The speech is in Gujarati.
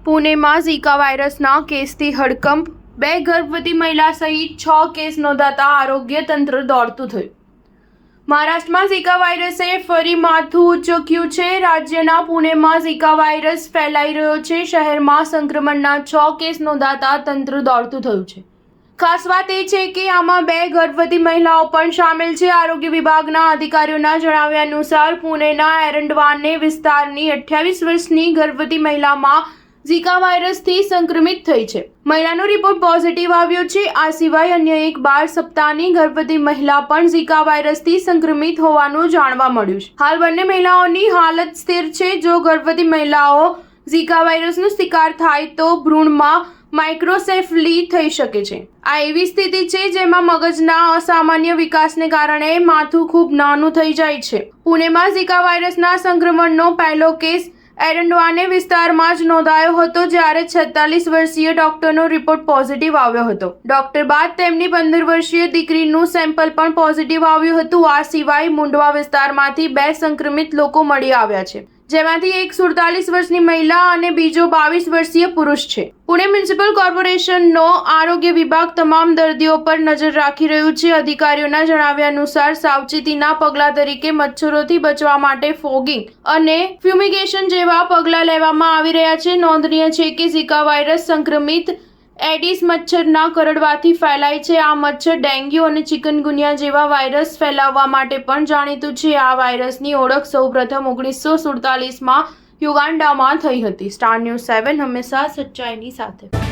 પુણેમાં ઝીકા વાયરસના કેસથી હડકંપ, 2 ગર્ભવતી મહિલા સહિત 6 કેસ નોંધાતા આરોગ્ય તંત્ર દોડતું થયું. મહારાષ્ટ્રમાં ઝીકા વાયરસે ફરી માથું ઉંચક્યું છે. રાજ્યના પુણેમાં ઝીકા વાયરસ ફેલાઈ રહ્યો છે. શહેરમાં સંક્રમણના 6 કેસ નોંધાતા તંત્ર દોડતું થયું છે. ખાસ વાત એ છે કે આમાં 2 ગર્ભવતી મહિલાઓ પણ સામેલ છે. આરોગ્ય વિભાગના અધિકારીઓના જણાવ્યા અનુસાર પુણેના એરંડવાને વિસ્તારની 28 વર્ષની ગર્ભવતી મહિલામાં ઝીકા વાયરસથી સંક્રમિત થઈ છે. મહિલાનો રિપોર્ટ પોઝિટિવ આવ્યો છે. આ સિવાય અન્ય એક 12 સપ્તાહની ગર્ભવતી મહિલા પણ ઝીકા વાયરસથી સંક્રમિત હોવાનું જાણવા મળ્યું છે. હાલ બંને મહિલાઓની હાલત સ્થિર છે. જો ગર્ભવતી મહિલાઓ ઝીકા વાયરસનો શિકાર થાય તો ભ્રૂણમાં માઇક્રોસેફલી થઈ શકે છે. આ એવી સ્થિતિ છે જેમાં મગજના અસામાન્ય વિકાસને કારણે માથું ખૂબ નાનું થઈ જાય છે. પુણેમાં ઝીકા વાયરસના સંક્રમણનો પહેલો કેસ એરંડવાને વિસ્તારમાં જ નોંધાયો હતો, જ્યારે 46 વર્ષીય ડોક્ટરનો રિપોર્ટ પોઝિટિવ આવ્યો હતો. ડોક્ટર બાદ તેમની 15 વર્ષીય દીકરીનું સેમ્પલ પણ પોઝિટિવ આવ્યું હતું. આ સિવાય મુંડવા વિસ્તારમાંથી 2 સંક્રમિત લોકો મળી આવ્યા છે, જેમાંથી એક 47 વર્ષની મહિલા અને બીજો 22 વર્ષીય પુરુષ છે. પુણે મ્યુનિસિપલ કોર્પોરેશનનો આરોગ્ય વિભાગ તમામ દર્દીઓ પર નજર રાખી રહ્યું છે. અધિકારીઓના જણાવ્યા અનુસાર સાવચેતીના પગલાં તરીકે મચ્છરોથી બચવા માટે ફોગિંગ અને ફ્યુમિગેશન જેવા પગલાં લેવામાં આવી રહ્યા છે. નોંધનીય છે કે ઝીકા વાયરસ સંક્રમિત એડિસ મચ્છરના કરડવાથી ફેલાય છે. આ મચ્છર ડેન્ગ્યુ અને ચિકનગુનિયા જેવા વાયરસ ફેલાવવા માટે પણ જાણીતું છે. આ વાયરસની ઓળખ સૌપ્રથમ 1947માં યુગાન્ડામાં થઈ હતી. સ્ટાર ન્યૂઝ 7 હંમેશા સચ્ચાઈની સાથે.